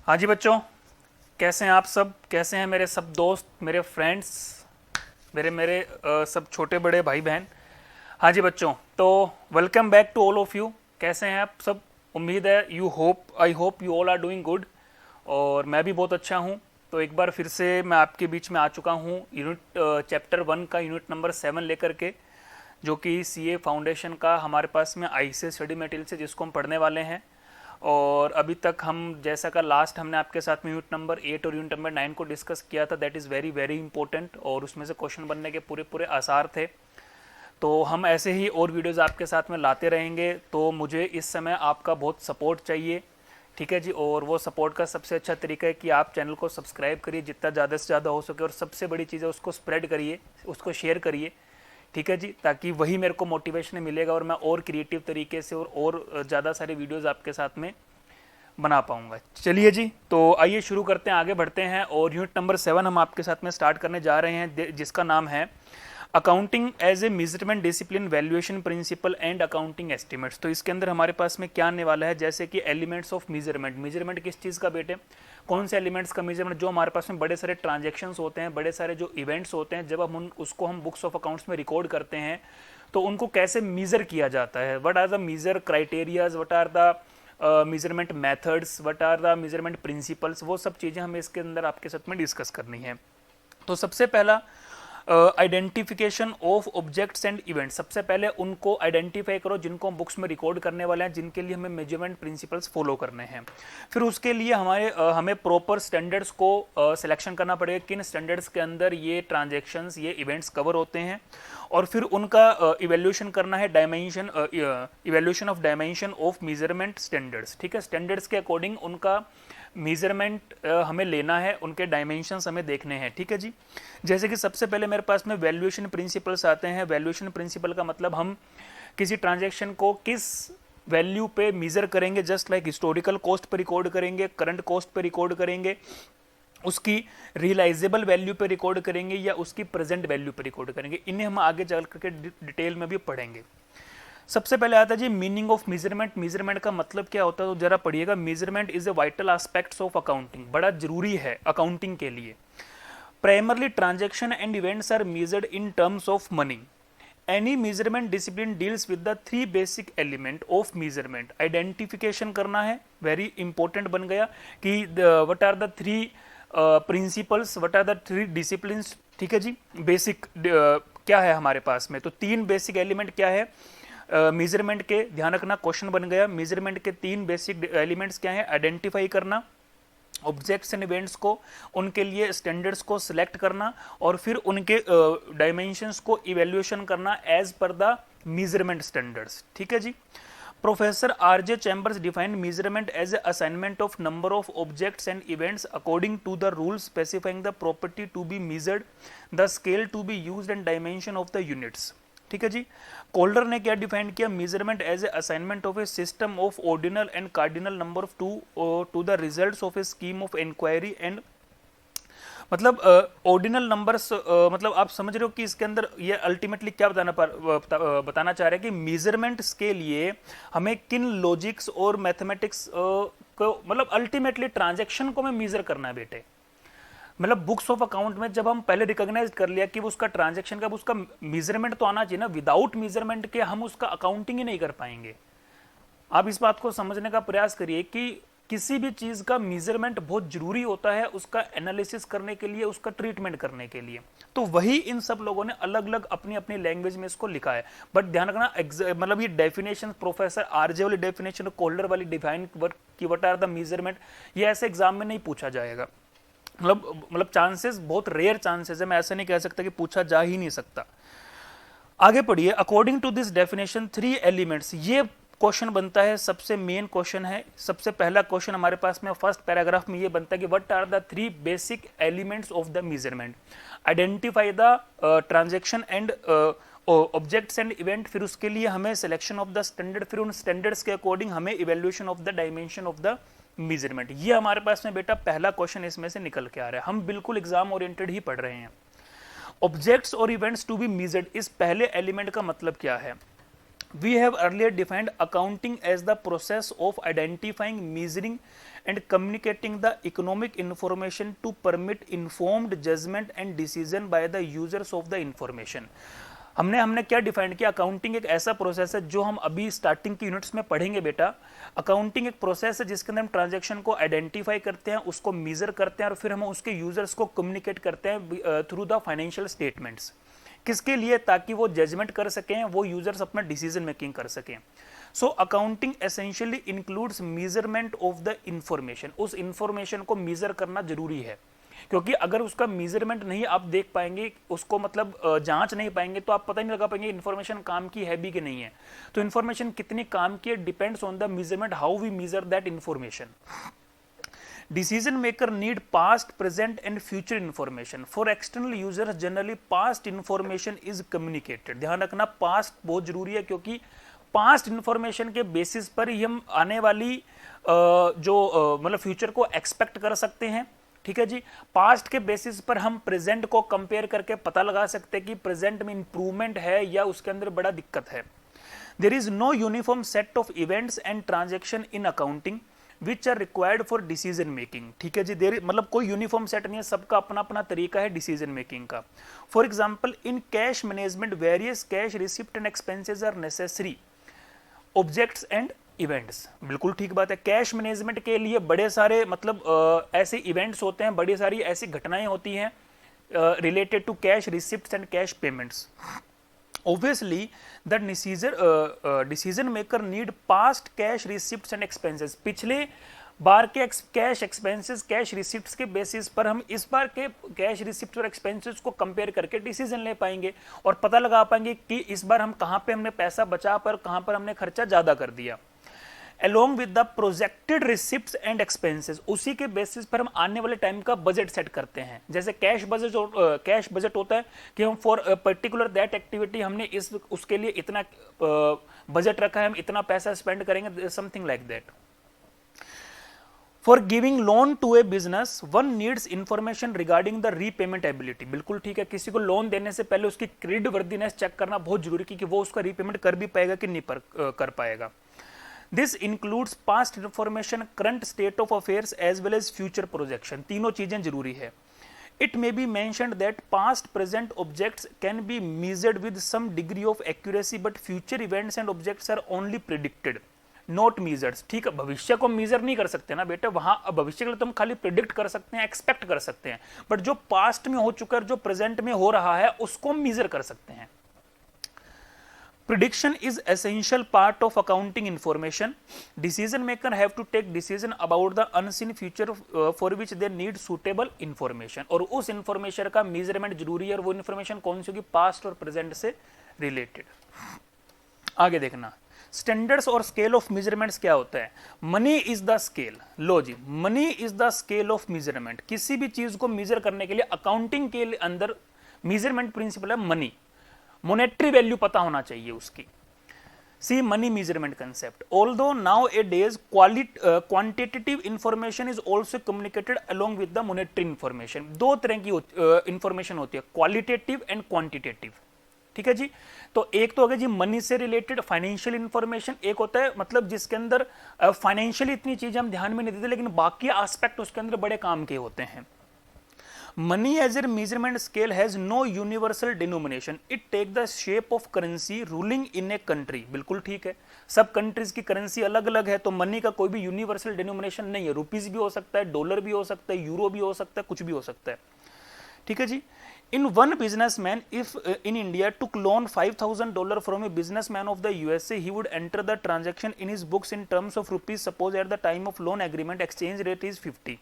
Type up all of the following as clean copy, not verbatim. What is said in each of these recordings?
हाँ जी बच्चों, कैसे हैं आप सब? कैसे हैं मेरे सब दोस्त, मेरे फ्रेंड्स, मेरे मेरे सब छोटे बड़े भाई बहन? हाँ जी बच्चों, तो welcome back to all of you. कैसे हैं आप सब? उम्मीद है I hope you all are doing good. और मैं भी बहुत अच्छा हूँ। तो एक बार फिर से मैं आपके बीच में आ चुका हूँ यूनिट चैप्टर 1 का यूनिट नंबर 7 लेकर के, जो कि सीए फाउंडेशन का हमारे पास में आईसीएस स्टडी मटेरियल से जिसको हम पढ़ने वाले हैं। और अभी तक हम जैसा का लास्ट हमने आपके साथ में यूनिट नंबर 8 और यूनिट नंबर 9 को डिस्कस किया था, that is very very important और उसमें से क्वेश्चन बनने के पूरे पूरे आसार थे। तो हम ऐसे ही और वीडियोस आपके साथ में लाते रहेंगे। तो मुझे इस समय आपका बहुत सपोर्ट चाहिए, ठीक है जी। और वो सपोर्ट का सबसे अच्छा तरीका है कि आप चैनल को सब्सक्राइब करिए जितना ज़्यादा से ज़्यादा हो सके, और सबसे बड़ी चीज़ है उसको स्प्रेड करिए, उसको शेयर करिए, ठीक है जी। ताकि वही मेरे को मोटिवेशन मिलेगा और मैं और क्रिएटिव तरीके से और ज़्यादा सारे वीडियोज़ आपके साथ में बना पाऊंगा। चलिए जी, तो आइए शुरू करते हैं, आगे बढ़ते हैं। और यूनिट नंबर 7 हम आपके साथ में स्टार्ट करने जा रहे हैं, जिसका नाम है accounting as a measurement discipline, valuation principle and accounting estimates. तो इसके अंदर हमारे पास में क्या आने वाला है, जैसे कि एलिमेंट्स ऑफ मेजरमेंट। मेजरमेंट किस चीज़ का बेटे? कौन से एलिमेंट्स का मेजरमेंट? जो हमारे पास में बड़े सारे ट्रांजेक्शन्स होते हैं, बड़े सारे जो इवेंट्स होते हैं, जब हम उसको हम बुक्स ऑफ अकाउंट्स में रिकॉर्ड करते हैं तो उनको कैसे मीज़र किया जाता है। What are the measure criterias, what are the measurement methods, what are the measurement principles, वो सब चीज़ें हमें इसके अंदर आपके साथ में डिस्कस करनी है। तो सबसे पहला identification of objects and events. सबसे पहले उनको आइडेंटिफाई करो जिनको हम बुक्स में रिकॉर्ड करने वाले हैं, जिनके लिए हमें मेजरमेंट प्रिंसिपल्स फॉलो करने हैं। फिर उसके लिए हमें प्रॉपर स्टैंडर्ड्स को सिलेक्शन करना पड़ेगा, किन स्टैंडर्ड्स के अंदर ये ट्रांजेक्शन्स, ये इवेंट्स कवर होते हैं। और फिर उनका इवेल्यूशन करना है, evaluation of dimension of measurement standards, ठीक है। स्टैंडर्ड्स के अकॉर्डिंग उनका मेजरमेंट हमें लेना है, उनके डायमेंशंस हमें देखने हैं, ठीक है जी। जैसे कि सबसे पहले मेरे पास में वैल्यूएशन प्रिंसिपल्स आते हैं। वैल्यूएशन प्रिंसिपल का मतलब हम किसी ट्रांजैक्शन को किस वैल्यू पे मेजर करेंगे। जस्ट लाइक हिस्टोरिकल कॉस्ट पे रिकॉर्ड करेंगे, करंट कॉस्ट पे रिकॉर्ड करेंगे, उसकी रियलाइजेबल वैल्यू पे रिकॉर्ड करेंगे, या उसकी प्रेजेंट वैल्यू पे रिकॉर्ड करेंगे। इन्हें हम आगे चल करके डिटेल में भी पढ़ेंगे। सबसे पहले आता है जी मीनिंग ऑफ मेजरमेंट। मेजरमेंट का मतलब क्या होता है, तो जरा पढ़िएगा। Measurement is a vital aspects of accounting, बड़ा जरूरी है अकाउंटिंग के लिए। Primarily transaction and events are measured in terms of money. Any measurement discipline deals with the 3 basic element of measurement. Identification करना है, वेरी इंपॉर्टेंट बन गया कि what are the 3 principles, what are the 3 discipline, ठीक है जी। Basic क्या है हमारे पास में, तो 3 बेसिक एलिमेंट क्या है मेजरमेंट के, ध्यान रखना क्वेश्चन बन गया। मेजरमेंट के 3 बेसिक एलिमेंट्स क्या है? आइडेंटिफाई करना ऑब्जेक्ट्स एंड इवेंट्स को, उनके लिए स्टैंडर्ड्स को सिलेक्ट करना, और फिर उनके डायमेंशंस को इवेल्यूएशन करना as per the measurement standards, ठीक है जी। Professor RJ Chambers defined measurement as a assignment of number of objects and events according to the rules specifying the property to be measured, the scale to be used and dimension of the units, ठीक है जी। Colder ने क्या define किया? Measurement as a assignment of a system of ordinal and cardinal number of to the results of a scheme of inquiry and, मतलब ordinal numbers, मतलब आप समझ रहे हो कि इसके अंदर ये अल्टीमेटली क्या बताना चाह रहे हैं कि मेजरमेंट्स के लिए हमें किन लॉजिक्स और मैथमेटिक्स को, मतलब अल्टीमेटली ट्रांजैक्शन को हमें मेजर करना है बेटे। मतलब बुक्स ऑफ अकाउंट में जब हम पहले रिकॉग्नाइज कर लिया कि वो उसका ट्रांजैक्शन का उसका मेजरमेंट तो आना चाहिए ना, विदाउट मेजरमेंट के हम उसका अकाउंटिंग ही नहीं कर पाएंगे। आप इस बात को समझने का प्रयास करिए कि किसी भी चीज का मेजरमेंट बहुत जरूरी होता है उसका एनालिसिस करने के लिए, उसका ट्रीटमेंट करने के लिए। तो वही इन सब लोगों ने अलग अलग अपनी अपनी लैंग्वेज में इसको लिखा है। बट ध्यान रखना, मतलब ये डेफिनेशन, प्रोफेसर आरजे वाली डेफिनेशन, कोल्डर वाली डिफाइन की व्हाट आर द मेजरमेंट, ये ऐसे एग्जाम में नहीं पूछा जाएगा। मतलब चांसेस बहुत रेयर चांसेस है, मैं ऐसा नहीं कह सकता कि पूछा जा ही नहीं सकता। आगे पढ़िए। According to this definition 3 elements, ये क्वेश्चन बनता है, सबसे मेन क्वेश्चन है। सबसे पहला क्वेश्चन हमारे पास में फर्स्ट पैराग्राफ में ये बनता है कि what are the 3 basic elements of the measurement. Identify the transaction and objects and event, फिर उसके लिए हमें सिलेक्शन ऑफ द स्टैंडर्ड, फिर उन स्टैंडर्ड्स के अकॉर्डिंग हमें evaluation of the dimension of the measurement. ये हमारे पास में बेटा पहला क्वेश्चन इसमें से निकल के आ रहा है। हम बिल्कुल एग्जाम ओरिएंटेड ही पढ़ रहे हैं। ऑब्जेक्ट्स और इवेंट्स टू बी मेजर्ड, इस पहले एलिमेंट का मतलब क्या है? We have earlier defined accounting as the process of identifying, measuring and communicating the economic information to permit informed judgment and decision by the users of the information. हमने क्या defined किया? Accounting एक ऐसा process है जो हम अभी starting की यूनिट्स में पढ़ेंगे बेटा। अकाउंटिंग एक प्रोसेस है जिसके अंदर हम ट्रांजैक्शन को आइडेंटिफाई करते हैं, उसको मेजर करते हैं और फिर हम उसके यूजर्स को कम्युनिकेट करते हैं थ्रू द फाइनेंशियल स्टेटमेंट्स। किसके लिए? ताकि वो जजमेंट कर सकें, वो यूजर्स अपना डिसीजन मेकिंग कर सकें। So accounting essentially includes measurement of the information. उस इंफॉर्मेशन को मेजर करना जरूरी है, क्योंकि अगर उसका मेजरमेंट नहीं आप देख पाएंगे, उसको मतलब जांच नहीं पाएंगे, तो आप पता नहीं लगा पाएंगे इन्फॉर्मेशन काम की है भी कि नहीं है। तो इन्फॉर्मेशन कितनी काम की है depends on the measurement, how we measure that information. Decision maker need past, present and future information. For external users generally past information is communicated. ध्यान रखना past बहुत जरूरी है, क्योंकि past information के बेसिस पर ही हम आने वाली जो मतलब फ्यूचर को एक्सपेक्ट कर सकते हैं। ठीक है जी। पास्ट के बेसिस पर हम प्रेजेंट को कंपेयर करके पता लगा सकते हैं कि प्रेजेंट में इंप्रूवमेंट है या उसके अंदर बड़ा दिक्कत है। There is no uniform set of events and transaction in accounting which are required for decision making. ठीक है जी। देर मतलब कोई यूनिफॉर्म सेट नहीं है, सबका अपना अपना तरीका है डिसीजन मेकिंग का। For example in cash management various cash receipt and expenses are necessary objects and events. बिल्कुल ठीक बात है। कैश मैनेजमेंट के लिए बड़े सारे मतलब ऐसे इवेंट्स होते हैं, बड़ी सारी ऐसी घटनाएं होती हैं related to cash receipts and cash payments. Obviously, the decision maker need past cash receipts and expenses. पिछले बार के कैश एक्सपेंसेस, कैश रिसिप्ट्स के बेसिस पर हम इस बार के कैश रिसिप्ट और एक्सपेंसेस को कंपेयर करके डिसीजन ले पाएंगे और पता लगा पाएंगे कि इस बार हम कहाँ पे हमने पैसा बचा पर कहाँ पर हमने खर्चा ज़्यादा कर दिया। Along with the projected receipts and expenses, उसी के बेसिस पर हम आने वाले टाइम का बजट सेट करते हैं। जैसे कैश बजट होता है कि हम फॉर पर्टिकुलर दैट एक्टिविटी हमने इस उसके लिए इतना बजट रखा है, हम इतना पैसा स्पेंड करेंगे, something like that. For giving loan to a business one needs information regarding the repayment ability. बिल्कुल ठीक है। किसी को लोन देने से पहले उसकी क्रेडिट वर्दीनेस चेक करना बहुत जरूरी है कि वो उसका रीपेमेंट कर भी पाएगा कि नहीं कर पाएगा। This includes past information, current state of affairs as well as future projection. तीनों चीजें जरूरी है। It may be mentioned that past present objects can be measured with some degree of accuracy, but future events and objects are only predicted, not measured. ठीक है, भविष्य को measure नहीं कर सकते ना बेटा, वहां भविष्य के लिए तुम खाली प्रिडिक्ट कर सकते हैं, एक्सपेक्ट कर सकते हैं, बट जो पास्ट में हो चुका है, जो प्रेजेंट में हो रहा है, उसको मीजर कर सकते हैं। Prediction is essential part of accounting information. Decision maker have to take decision about the unseen future for which they need suitable information. और उस information का measurement जरूरी है और वो information कौन सी होगी? Past और present से related. आगे देखना स्टैंडर्ड्स और स्केल ऑफ मेजरमेंट्स क्या होता है। Money is the scale. लो जी, money is the scale of measurement. किसी भी चीज को मेजर करने के लिए अकाउंटिंग के अंदर मेजरमेंट प्रिंसिपल है मनी। मोनेटरी वैल्यू पता होना चाहिए उसकी। See money measurement concept. Although nowadays quantitative information is also communicated along with the monetary information. दो तरह की इंफॉर्मेशन होती है, क्वालिटेटिव एंड क्वांटिटेटिव। ठीक है जी। तो एक तो हो गया जी मनी से रिलेटेड फाइनेंशियल इंफॉर्मेशन, एक होता है मतलब जिसके अंदर फाइनेंशियली इतनी चीजें हम ध्यान में नहीं देते लेकिन बाकी एस्पेक्ट उसके अंदर बड़े काम के होते हैं। Money as a measurement scale has no universal denomination. It take the shape of currency ruling in a country. बिल्कुल ठीक है। सब कंट्रीज की करेंसी अलग अलग है, तो मनी का कोई भी यूनिवर्सल डिनोमिनेशन नहीं है। रुपीज भी हो सकता है, डॉलर भी हो सकता है, यूरो भी हो सकता है, कुछ भी हो सकता है। ठीक है जी। In one businessman, if in India took loan $5,000 from a businessman of the USA, he would enter the transaction in his books in terms of rupees. Suppose at the time of loan agreement, exchange rate is 50.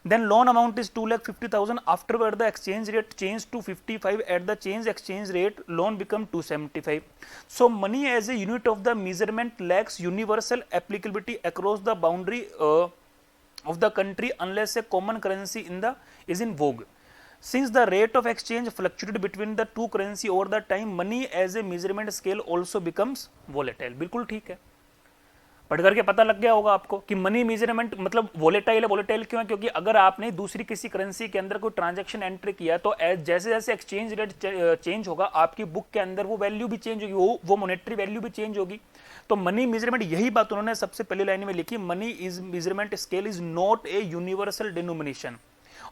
Then loan amount is 2,50,000. Afterward, the exchange rate changed to 55. At the change exchange rate, loan become 275. So money as a unit of the measurement lacks universal applicability across the boundary of the country unless a common currency is in vogue. Since the rate of exchange fluctuated between the two currency over the time, money as a measurement scale also becomes volatile. बिल्कुल ठीक है। पढ़ करके पता लग गया होगा आपको कि मनी मेजरमेंट मतलब वोलेटाइल है। वोलेटाइल क्यों है? क्योंकि अगर आपने दूसरी किसी करेंसी के अंदर कोई ट्रांजैक्शन एंट्री किया तो जैसे जैसे एक्सचेंज रेट चेंज होगा आपकी बुक के अंदर वो वैल्यू भी चेंज होगी, वो मॉनेटरी वैल्यू भी चेंज होगी। तो मनी मेजरमेंट, यही बात उन्होंने सबसे पहली लाइन में लिखी, money is measurement scale is not a universal denomination.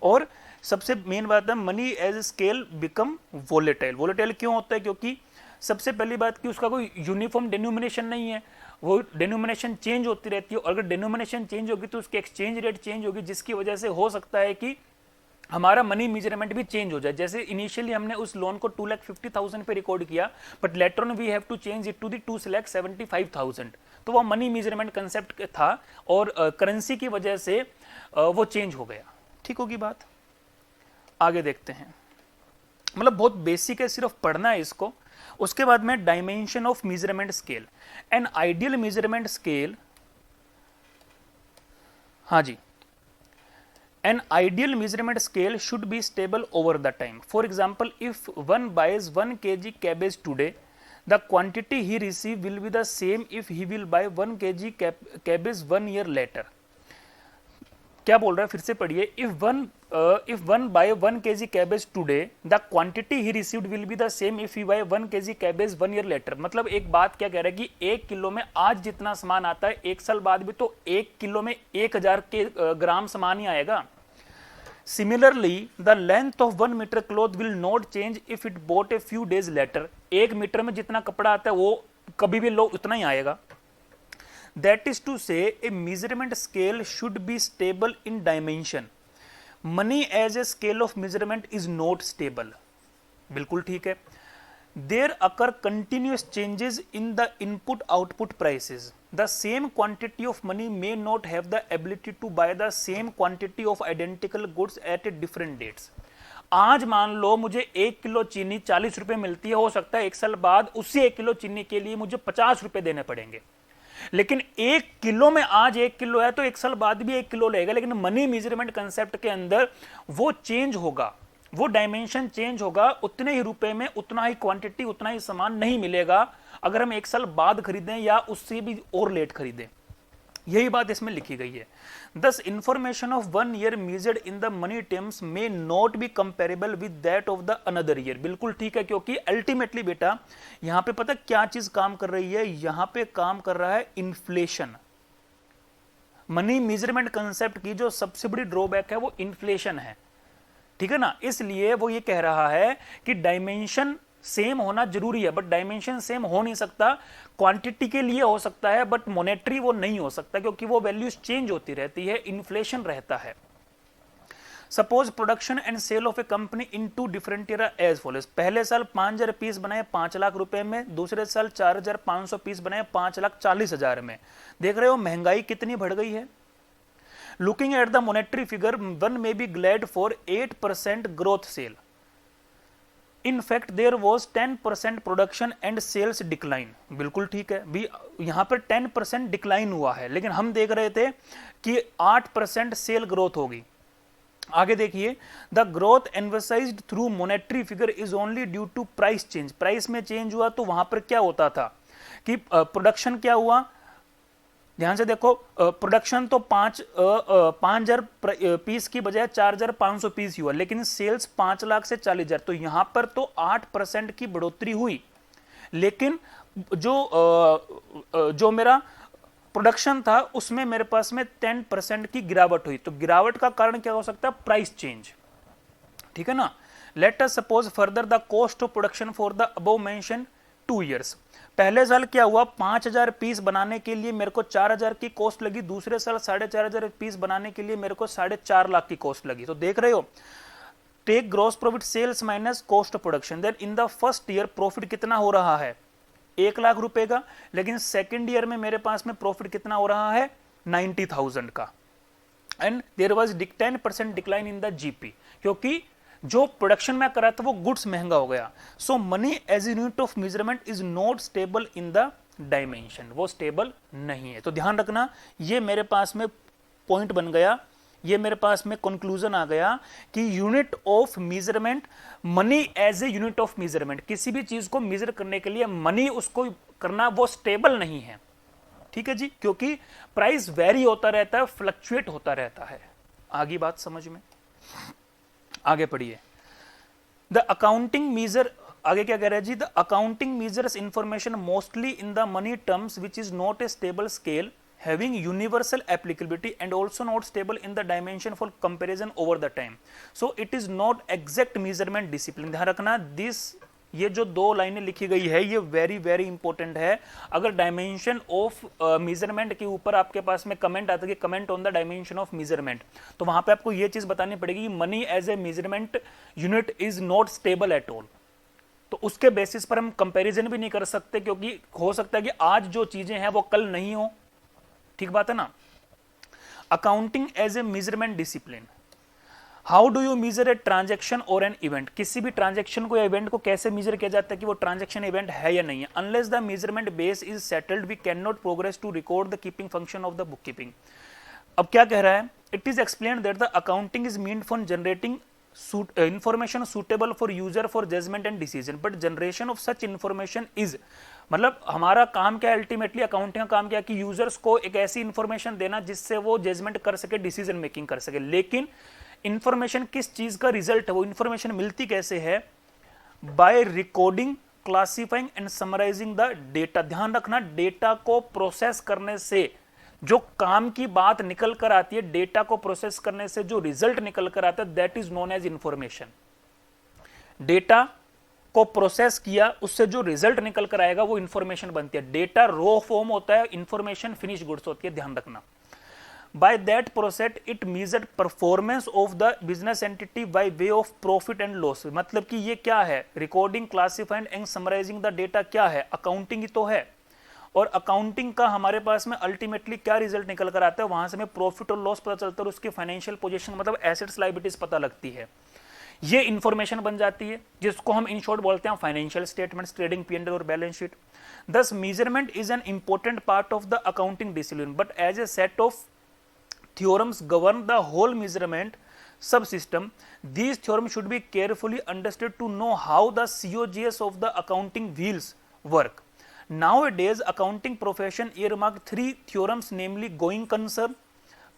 और सबसे मेन बात है, money as scale become volatile. Volatile क्यों होता है? क्योंकि सबसे पहली बात कि उसका कोई यूनिफॉर्म डिनोमिनेशन नहीं है, वो डिनोमिनेशन चेंज होती रहती है। और अगर डिनोमिनेशन चेंज होगी तो उसकी एक्सचेंज रेट चेंज होगी, जिसकी वजह से हो सकता है कि हमारा मनी मेजरमेंट भी चेंज हो जाए। जैसे इनिशियली हमने उस लोन को 2,50,000 पे रिकॉर्ड किया, but later on we have to change it to the 2,75,000। तो वो मनी मेजरमेंट कंसेप्ट था और करेंसी की वजह से वो चेंज हो गया। ठीक होगी बात? आगे देखते हैं। मतलब बहुत बेसिक है, सिर्फ पढ़ना है इसको। उसके बाद में dimension of measurement scale. An ideal measurement scale, हाँ जी, an ideal measurement scale should be stable over the time. For example, if one buys 1 kg cabbage today, the quantity he receive will be the same if he will buy 1 kg cabbage 1 year later. क्या बोल रहा है? फिर से पढ़िए। if one buy 1 kg cabbage today, the quantity he received will be the same if he buy 1 kg cabbage 1 year later. मतलब एक बात क्या कह रहा है कि 1 किलो में आज जितना सामान आता है 1 साल बाद भी तो 1 किलो में 1000 ग्राम सामान ही आएगा। Similarly, the length of 1 meter cloth will not change if it bought a few days later. 1 metre में जितना कपड़ा आता है वो कभी भी लो उतना ही आएगा। That is to say, a measurement scale should be stable in dimension. Money as a scale of measurement is not stable. बिल्कुल ठीक है। There occur continuous changes in the input-output prices. The same quantity of money may not have the ability to buy the same quantity of identical goods at different dates. आज मान लो मुझे 1 kilo चीनी 40 रुपए मिलती है, हो सकता है 1 साल बाद उसी 1 किलो चीनी के लिए मुझे 50 रुपए देने पड़ेंगे। लेकिन 1 किलो में आज 1 किलो है तो 1 साल बाद भी 1 किलो लेगा। लेकिन मनी मेजरमेंट कंसेप्ट के अंदर वो चेंज होगा, वो डायमेंशन चेंज होगा, उतने ही रुपए में उतना ही क्वांटिटी, उतना ही सामान नहीं मिलेगा अगर हम 1 साल बाद खरीदें या उससे भी और लेट खरीदें। यही बात इसमें लिखी गई है। Thus, information of 1 year measured in the money terms may not be comparable with that of the another year. बिल्कुल ठीक है, क्योंकि अल्टीमेटली बेटा यहां पे पता क्या चीज काम कर रही है? यहां पे काम कर रहा है इन्फ्लेशन। मनी मेजरमेंट कंसेप्ट की जो सबसे बड़ी ड्रॉबैक है वो इन्फ्लेशन है, ठीक है ना। इसलिए वो ये कह रहा है कि डायमेंशन सेम होना जरूरी है, बट डायमेंशन सेम हो नहीं सकता। क्वांटिटी के लिए हो सकता है बट मॉनेटरी वो नहीं हो सकता, क्योंकि वो वैल्यूज चेंज होती रहती है, इन्फ्लेशन रहता है। Suppose production and sale of a company in 2 different year as follows. पहले साल 5000 पीस बनाए 5 लाख रुपए में, दूसरे साल 4500 पीस बनाए 5,40,000 में। देख रहे हो महंगाई कितनी बढ़ गई है। Looking at the monetary figure, one may be glad for 8% growth sale. In fact, there was 10% production and sales decline. बिल्कुल ठीक है, भी यहां पर 10% डिक्लाइन हुआ है, लेकिन हम देख रहे थे कि 8% सेल ग्रोथ होगी। आगे देखिए, the growth emphasised through monetary figure is only due to price change. Price में चेंज हुआ तो वहां पर क्या होता था कि प्रोडक्शन क्या हुआ, ध्यान से देखो, प्रोडक्शन तो 5,000 पीस की बजाय 4,500 पीस ही हुआ, लेकिन सेल्स 5 लाख से 40,000। तो यहां पर तो 8% की बढ़ोतरी हुई, लेकिन जो मेरा प्रोडक्शन था उसमें मेरे पास में 10% की गिरावट हुई। तो गिरावट का कारण क्या हो सकता है? प्राइस चेंज, ठीक है ना। Let us suppose further the cost of production for the above mention 2 years. पहले साल क्या हुआ, 5,000 पीस बनाने के लिए मेरे को 4,000 की कॉस्ट लगी, दूसरे साल 4,500 पीस बनाने के लिए मेरे को 4.5 लाख की कॉस्ट लगी। तो देख रहे हो, take gross profit sales minus cost of production, then in the first year profit कितना हो रहा है? 1 लाख रुपए का। लेकिन सेकेंड ईयर में मेरे पास में प्रॉफिट कितना हो रहा है? 90,000 का। And there was 10% decline in the GP, क्योंकि जो प्रोडक्शन में करा था वो गुड्स महंगा हो गया। So money as unit of measurement is not stable in the dimension, वो स्टेबल नहीं है। तो ध्यान रखना, ये मेरे पास में पॉइंट बन गया, ये मेरे पास में कंक्लूजन आ गया कि unit of measurement, money as a unit of measurement, किसी भी चीज को मेजर करने के लिए मनी उसको करना वो स्टेबल नहीं है, ठीक है जी, क्योंकि प्राइस वेरी होता रहता है, फ्लक्चुएट होता रहता है। आगे बात समझ में, आगे पढ़िए। द अकाउंटिंग मीजर, आगे क्या कह रहा है जी, the accounting measures information mostly in the money terms which is not a stable scale having universal applicability and also not stable in the dimension for comparison over the time, so it is not exact measurement discipline। ध्यान रखना this, ये जो दो लाइनें लिखी गई है ये वेरी वेरी इंपॉर्टेंट है। अगर डायमेंशन ऑफ मेजरमेंट के ऊपर आपके पास में कमेंट आता है कि comment on the dimension of measurement, तो वहां पे आपको ये चीज बतानी पड़ेगी, money as a measurement unit is not stable at all. तो उसके बेसिस पर हम कंपैरिजन भी नहीं कर सकते, क्योंकि हो सकता है कि आज जो चीजें हैं वो कल नहीं हो, ठीक बात है ना। Accounting as a measurement discipline, how do you measure a transaction और एन इवेंट, किसी भी ट्रांजेक्शन को या इवेंट को कैसे मेजर किया जाता है कि वो ट्रांजेक्शन इवेंट है या नहीं है। Unless the measurement base is settled we can not progress to record the keeping function of the book keeping. अब क्या कह रहा है, it is explained that the accounting is meant for generating information suitable for user for judgment and decision, but generation of such information is, मतलब हमारा काम क्या है अल्टीमेटली, अकाउंटिंग का काम क्या है कि यूजर्स को एक ऐसी इंफॉर्मेशन देना जिससे वो जजमेंट कर सके, डिसीजन मेकिंग कर सके। लेकिन इंफॉर्मेशन किस चीज का रिजल्ट है, वो इंफॉर्मेशन मिलती कैसे है, by recording, classifying and summarising the data. ध्यान रखना, डेटा को प्रोसेस करने से जो काम की बात निकल कर आती है, डेटा को प्रोसेस करने से जो रिजल्ट निकल कर आता है, that is known as information. Data को प्रोसेस किया, उससे जो रिजल्ट निकल कर आएगा वो इंफॉर्मेशन बनती है। डेटा रॉ फॉर्म होता है, इंफॉर्मेशन फिनिश गुड्स होती है, ध्यान रखना। By that process it measured performance of the business entity by way of profit and loss. मतलब कि ये क्या है, recording, classifying and summarising the data क्या है, अकाउंटिंग ही तो है। और अकाउंटिंग का हमारे पास में अल्टीमेटली क्या रिजल्ट निकल कर आता है, वहां से हमें प्रॉफिट और लॉस पता चलता है और उसकी फाइनेंशियल पोजीशन मतलब एसेट्स लायबिलिटीज पता लगती है। ये इंफॉर्मेशन बन जाती है जिसको हम इन शॉर्ट बोलते हैं फाइनेंशियल स्टेटमेंट्स, ट्रेडिंग, P&L और balance sheet. Thus measurement is an important part of the accounting discipline, but as a set of theorems govern the whole measurement subsystem. These theorems should be carefully understood to know how the COGS of the accounting wheels work. Nowadays, accounting profession earmarked three theorems, namely going concern,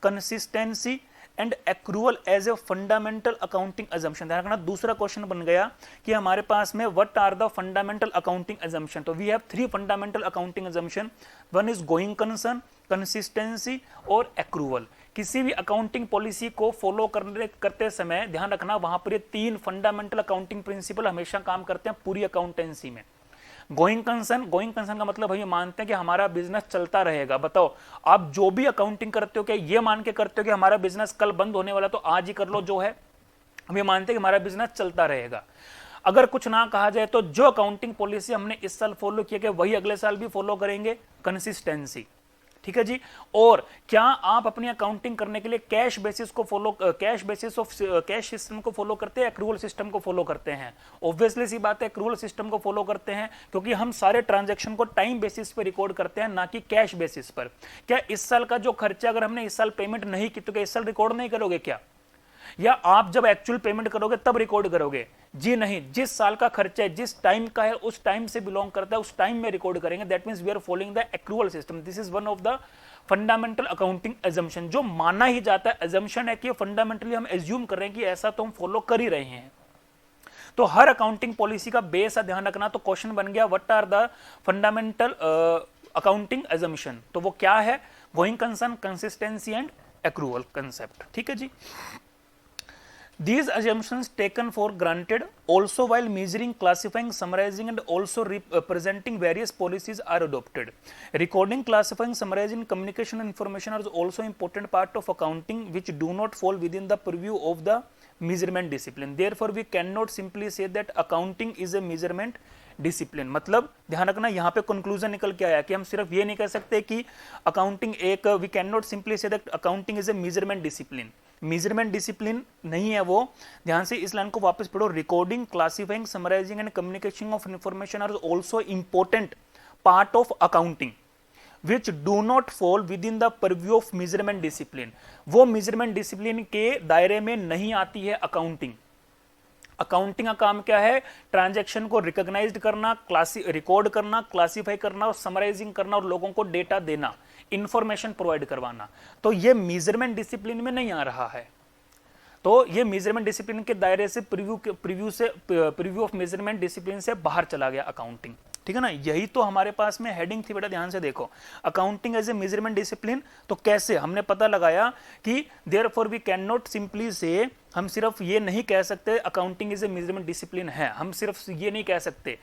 consistency and accrual as a fundamental accounting assumption. ध्यान रखना, दूसरा question बन गया कि हमारे पास में what are the fundamental accounting assumption. तो we have three fundamental accounting assumption. One is going concern, consistency और एक्रूवल। किसी भी अकाउंटिंग पॉलिसी को फॉलो करते समय ध्यान रखना, वहां पर ये तीन फंडामेंटल अकाउंटिंग प्रिंसिपल हमेशा काम करते हैं पूरी अकाउंटेंसी में। गोइंग कंसर्न का मतलब है ये मानते हैं कि हमारा बिजनेस चलता रहेगा। बताओ, आप जो भी अकाउंटिंग करते हो क्या ये मान के करते हो कि हमारा बिजनेस कल बंद होने वाला तो आज ही कर लो, जो है हम ये मानते हैं कि हमारा बिजनेस चलता रहेगा। अगर कुछ ना कहा जाए तो जो अकाउंटिंग पॉलिसी हमने इस साल फॉलो किया कि वही अगले साल भी फॉलो करेंगे, कंसिस्टेंसी। ठीक है जी। और क्या आप अपनी अकाउंटिंग करने के लिए कैश बेसिस को follow, cash basis of cash system को फॉलो करते हैं, एक्रूवल सिस्टम को फॉलो करते हैं? ऑब्वियसली सी बात है एक्रूवल सिस्टम को फॉलो करते हैं, क्योंकि हम सारे ट्रांजैक्शन को टाइम बेसिस पर रिकॉर्ड करते हैं, ना कि कैश बेसिस पर। क्या इस साल का जो खर्चा अगर हमने इस साल पेमेंट नहीं की तो क्या इस साल रिकॉर्ड नहीं करोगे क्या, या आप जब एक्चुअल पेमेंट करोगे तब रिकॉर्ड करोगे? जी नहीं, जिस साल का खर्चा है, जिस टाइम का है, उस टाइम से बिलोंग करता है, उस टाइम में रिकॉर्ड करेंगे। That means we are following the accrual system. This is one of the fundamental accounting assumption, जो माना ही जाता है, एजम्पशन है कि फंडामेंटली हम एज्यूम कर रहे हैं कि ऐसा तो हम फॉलो कर ही रहे हैं। तो हर अकाउंटिंग पॉलिसी का बेस है, ध्यान रखना। तो क्वेश्चन बन गया what are the fundamental accounting assumption, तो वो क्या है? Going concern, consistency and accrual concept. ठीक है जी। These assumptions taken for granted also while measuring, classifying, summarizing and also representing various policies are adopted. Recording, classifying, summarizing, communication and information are also important part of accounting which do not fall within the purview of the measurement discipline. Therefore, we cannot simply say that accounting is a measurement discipline. मतलब ध्यान रखना, यहाँ पे conclusion निकल के आया कि हम सिर्फ ये नहीं कह सकते कि अकाउंटिंग एक, we can not simply say that accounting is a measurement discipline. Measurement discipline नहीं है वो। ध्यान से इस लाइन को वापस पढ़ो। Recording, classifying, summarising and communication of information are also important part of accounting which do not fall within the purview of measurement discipline. वो मेजरमेंट डिसिप्लिन के दायरे में नहीं आती है अकाउंटिंग। अकाउंटिंग का काम क्या है? ट्रांजैक्शन को रिकॉग्नाइज्ड करना, रिकॉर्ड करना, क्लासिफाई करना और समराइजिंग करना और लोगों को डेटा देना। इंफॉर्मेशन प्रोवाइड करवाना, तो ये मेजरमेंट डिसिप्लिन में नहीं आ रहा है। तो ये मेजरमेंट डिसिप्लिन के दायरे से प्रीव्यू ऑफ मेजरमेंट डिसिप्लिन से बाहर चला गया अकाउंटिंग, ठीक है ना। यही तो हमारे पास में हेडिंग थी बेटा, ध्यान से देखो, accounting as a measurement discipline. तो कैसे हमने पता लगाया कि therefore we can not simply say, हम सिर्फ ये नहीं कह सकते accounting is a measurement discipline है, हम सिर्फ ये नहीं कह सकते,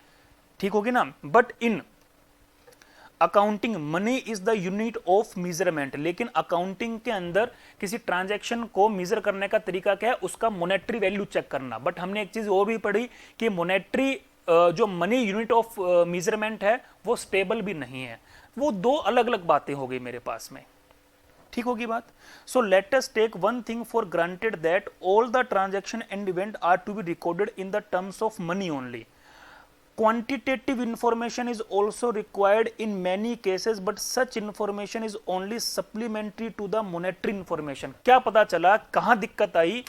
ठीक होगी ना। But in accounting money is the unit of measurement, लेकिन अकाउंटिंग के अंदर किसी ट्रांजैक्शन को मेजर करने का तरीका क्या है, उसका मोनेटरी वैल्यू चेक करना। बट हमने एक चीज और भी पढ़ी कि मोनेटरी जो मनी यूनिट ऑफ मेजरमेंट है वो स्टेबल भी नहीं है। वो दो अलग अलग बातें हो गई मेरे पास में, ठीक होगी बात। So let us take one thing for granted that all the transaction and event are to be recorded in the terms of money only. Quantitative information is also required in many cases, but such information is only supplementary to the monetary information। क्या पता चला, कहां दिक्कत आई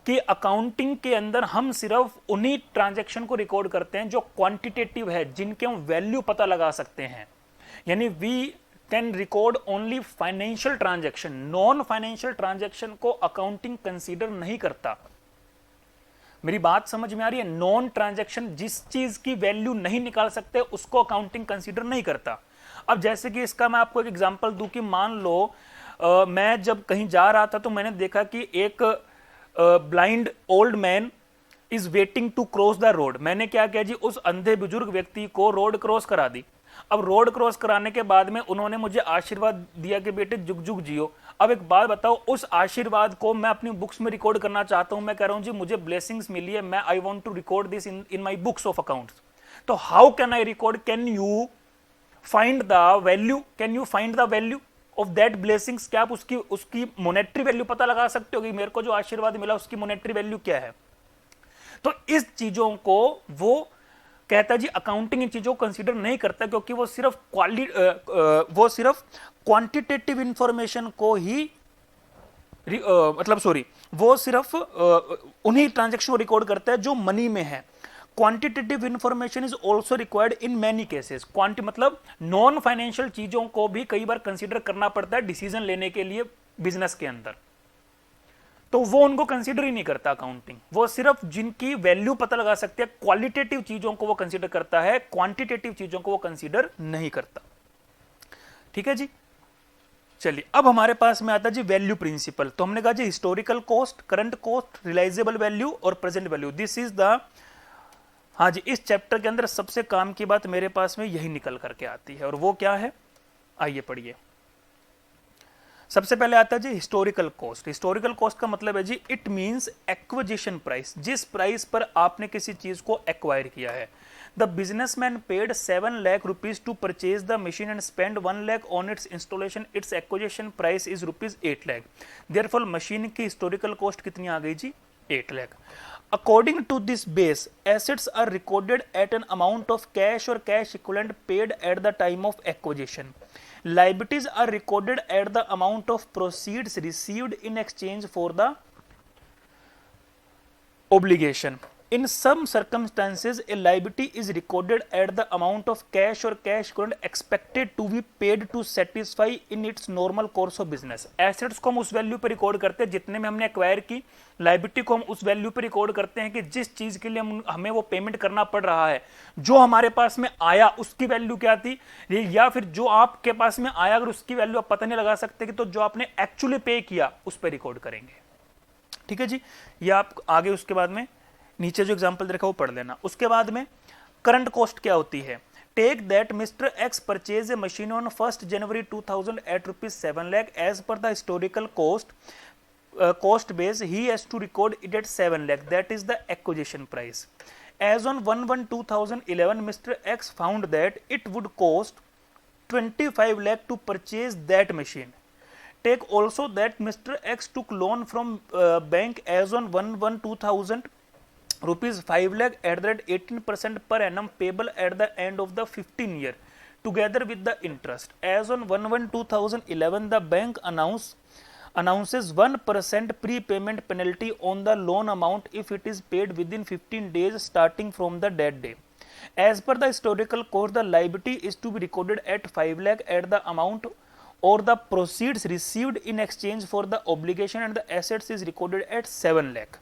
कि accounting के अंदर हम सिर्फ उन्हीं ट्रांजैक्शन को रिकॉर्ड करते हैं जो क्वांटिटेटिव है, जिनके हम वैल्यू पता लगा सकते हैं। यानी we can record only financial transaction, non financial transaction को अकाउंटिंग कंसीडर नहीं करता। मेरी बात समझ में आ रही है? नॉन ट्रांजैक्शन, जिस चीज की वैल्यू नहीं निकाल सकते उसको अकाउंटिंग कंसीडर नहीं करता। अब जैसे कि इसका मैं आपको एक एग्जांपल दूं कि मान लो मैं जब कहीं जा रहा था तो मैंने देखा कि एक blind old man is waiting to cross the road. मैंने क्या किया जी, उस अंधे बुजुर्ग व्यक्ति को रोड क्रॉस करा दी। अब रोड क्रॉस कराने के बाद में उन्होंने मुझे आशीर्वाद दिया कि बेटे जुग जुग जियो। अब एक बात बताओ, उस आशीर्वाद को मैं अपनी बुक्स में रिकॉर्ड करना चाहता हूं, मैं कह रहा हूं जी मुझे ब्लेसिंग्स मिली है, मैं I want to record this in my books of accounts. तो how can I record, can you find the value, can you find the value of that blessings? क्या आप उसकी मोनेटरी वैल्यू पता लगा सकते हो कि मेरे को जो आशीर्वाद मिला उसकी मोनेटरी वैल्यू क्या है? तो इस चीजों को वो कहता है जी अकाउंटिंग इन चीजों को कंसीडर नहीं करता, क्योंकि वो सिर्फ क्वांटिटेटिव इंफॉर्मेशन को ही वो सिर्फ उन्हीं ट्रांजैक्शन को रिकॉर्ड करता है जो मनी में है। Quantitative information is also required in many cases. Quanti मतलब नॉन फाइनेंशियल चीजों को भी कई बार कंसीडर करना पड़ता है डिसीजन लेने के लिए बिजनेस के अंदर, तो वो उनको कंसीडर ही नहीं करता अकाउंटिंग। वो सिर्फ जिनकी वैल्यू पता लगा सकते हैं क्वालिटेटिव चीजों को वो कंसीडर करता है, क्वांटिटेटिव चीजों को वो कंसीडर नहीं करता। ठीक है जी, चलिए अब हमारे पास में आता है जी वैल्यू प्रिंसिपल। तो हमने कहा जी historical cost, current cost, realisable value और present value, this is the, हाँ जी, इस चैप्टर के अंदर सबसे काम की बात मेरे पास में यही निकल करके आती है, और वो क्या है, आइए पढ़िए। सबसे पहले आता है जी हिस्टोरिकल कॉस्ट। हिस्टोरिकल कॉस्ट का मतलब है जी इट मींस एक्विजिशन प्राइस, जिस प्राइस पर आपने किसी चीज को एक्वायर किया है। The businessman paid 7 lakh rupees to purchase the machine and spend 1 lakh on its installation, its acquisition price is rupees 8 lakh. Therefore machine की हिस्टोरिकल कॉस्ट कितनी आ गई जी, 8 lakh. According to this base, assets are recorded at an amount of cash or cash equivalent paid at the time of acquisition. Liabilities are recorded at the amount of proceeds received in exchange for the obligation. In some circumstances, a liability is recorded at the amount of cash or cash equivalent expected to be paid to satisfy in its normal course of business. Assets को हम उस value पर record करते हैं जितने में हमने acquire की, लाइबिलिटी को हम उस वैल्यू पर रिकॉर्ड करते हैं कि जिस चीज के लिए हमें वो पेमेंट करना पड़ रहा है, जो हमारे पास में आया उसकी वैल्यू क्या थी, या फिर जो आपके पास में आया अगर उसकी वैल्यू आप पता नहीं लगा सकते कि, तो जो आपने एक्चुअली पे किया उस पर रिकॉर्ड करेंगे। ठीक है जी, ये आप आगे उसके बाद में नीचे जो एग्जांपल देखा वो पढ़ लेना। उसके बाद में करंट कॉस्ट क्या होती है, take that mister X purchase a machine on 1 January 2000 at rupees 7 lakh as per the historical cost base, he has to record it at 7 lakh, that is the acquisition price. As on 1/1/2011, Mr. X found that it would cost 25 lakh to purchase that machine. Take also that Mr. X took loan from bank as on 1/1/2000 rupees 5 lakh at that 18% per annum payable at the end of the 15 year together with the interest. As on 1/1/2011, the bank announces 1% prepayment penalty on the loan amount if it is paid within 15 days starting from the dead day. As per the historical course, the liability is to be recorded at 5 lakh at the amount or the proceeds received in exchange for the obligation and the assets is recorded at 7 lakh.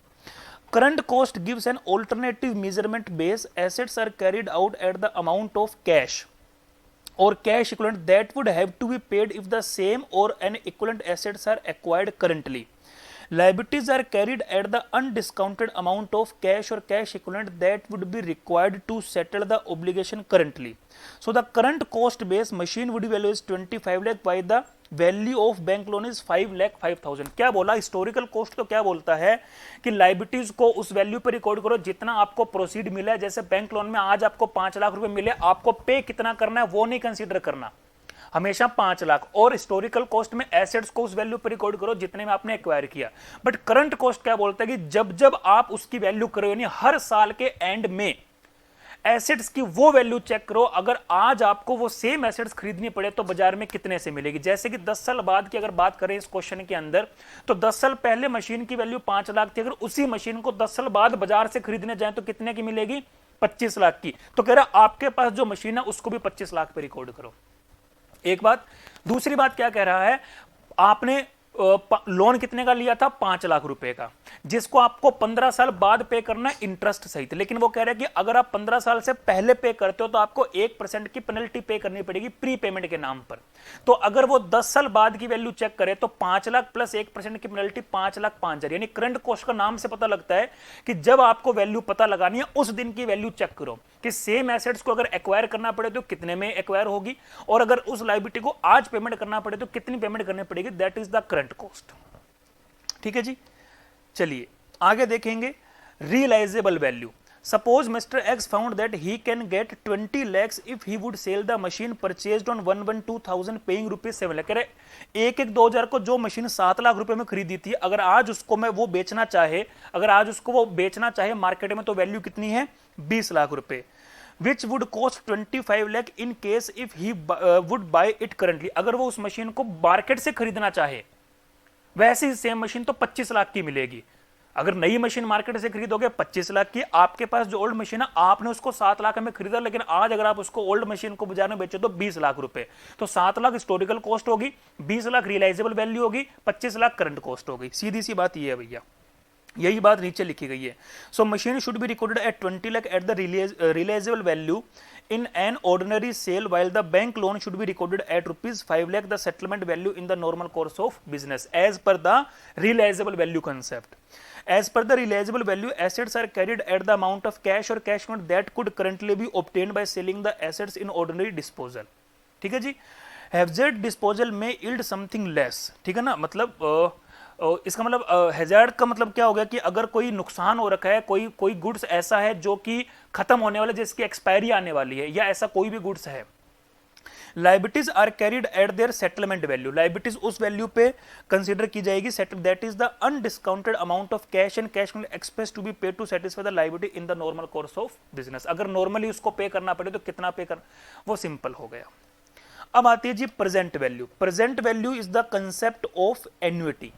Current cost gives an alternative measurement base. Assets are carried out at the amount of cash or cash equivalent that would have to be paid if the same or an equivalent assets are acquired currently. Liabilities are carried at the undiscounted amount of cash or cash equivalent that would be required to settle the obligation currently. So the current cost base machine would value is 25 lakh by the value of bank loan is 5,05,000। क्या बोला historical cost तो क्या बोलता है कि liabilities को उस value पर रिकॉर्ड करो जितना आपको प्रोसीड मिला है। जैसे बैंक लोन में आज आपको 5 लाख रुपए मिले, आपको पे कितना करना है वो नहीं कंसीडर करना, हमेशा 5 लाख। और हिस्टोरिकल कॉस्ट में एसेट्स को उस वैल्यू पर रिकॉर्ड करो जितने में आपने एक्वायर किया। बट करंट कॉस्ट क्या बोलता है कि जब जब आप उसकी वैल्यू करो, यानी हर साल के एंड में एसेट्स की वो वैल्यू चेक करो। अगर आज आपको वो सेम एसेट्स खरीदनी पड़े तो बाजार में कितने से मिलेगी। जैसे कि 10 साल बाद की अगर बात करें इस क्वेश्चन के अंदर, तो 10 साल पहले मशीन की वैल्यू 5 लाख थी। अगर उसी मशीन को 10 साल बाद बाजार से खरीदने जाए तो कितने की मिलेगी, 25 लाख की। तो कह रहा आपके पास जो मशीन है उसको भी 25 लाख पे रिकॉर्ड करो। एक बात। दूसरी बात क्या कह रहा है, आपने लोन कितने का लिया था, 5 लाख रुपए का, जिसको आपको 15 साल बाद पे करना है इंटरेस्ट सहित। लेकिन वो कह रहे हैं कि अगर आप 15 साल से पहले पे करते हो तो आपको 1% की पेनल्टी पे करनी पड़ेगी प्री पेमेंट के नाम पर। तो अगर वो 10 साल बाद की वैल्यू चेक करे तो 5 लाख प्लस 1% की पेनल्टी 5,05,000। यानी करंट कॉस्ट का नाम से पता लगता है कि जब आपको वैल्यू पता लगानी है उस दिन की वैल्यू चेक करो कि सेम एसेट्स को अगर एक्वायर करना पड़े तो कितने में एक्वायर होगी, और अगर उस लायबिलिटी को आज पेमेंट करना पड़े तो कितनी पेमेंट करनी पड़ेगी। That is the current cost. ठीक है जी, चलिए आगे देखेंगे। Realisable value. Suppose mister X found that he can get 20 lakhs if he would sell the machine purchased on 112,000 paying ₹7 lakh. 1/1/2000 को जो मशीन 7 लाख रुपए में खरीदी थी, अगर आज उसको मैं वो बेचना चाहे, अगर आज उसको वो बेचना चाहे मार्केट में, तो वैल्यू कितनी है, 20 लाख रुपए। Which would cost 25 lakh in case if he would buy it currently. अगर वो उस मशीन को मार्केट से खरीदना चाहे, वैसे ही सेम मशीन तो 25 लाख की मिलेगी। अगर नई मशीन मार्केट से खरीदोगे 25 लाख की, आपके पास जो ओल्ड मशीन है आपने उसको 7 लाख में खरीदा, लेकिन आज अगर आप उसको ओल्ड मशीन को बाजार में बेचो तो 20 लाख रुपए। तो 7 लाख हिस्टोरिकल कॉस्ट होगी, 20 लाख रियलाइजेबल वैल्यू होगी, 25 लाख करंट कॉस्ट होगी। सीधी सी बात ये है भैया, यही बात नीचे लिखी गई है। So machine should be recorded at 20 lakh at the realisable value in an ordinary sale, while the bank loan should be recorded at ₹5 lakh, the settlement value in the normal course of business, as per the realizable value concept. As per the realizable value, assets are carried at the amount of cash or cash equivalent that could currently be obtained by selling the assets in ordinary disposal. ठीक है जी। Hazard disposal में yield something less। ठीक है ना, मतलब इसका मतलब hazard का मतलब क्या हो गया कि अगर कोई नुकसान हो रखा है, कोई गुड्स ऐसा है जो कि खत्म होने वाला, जिसकी एक्सपायरी आने वाली है, या ऐसा कोई भी गुड्स है। Liabilities are carried at their settlement value. Liabilities उस वैल्यू पे कंसीडर की जाएगी, that is the undiscounted amount of cash and cash expense to be paid to satisfy the liability in the normal course of business. अगर normally उसको pay करना पड़े तो कितना पे करना, वो सिंपल हो गया। अब आती है जी present value. Present value is the concept of annuity.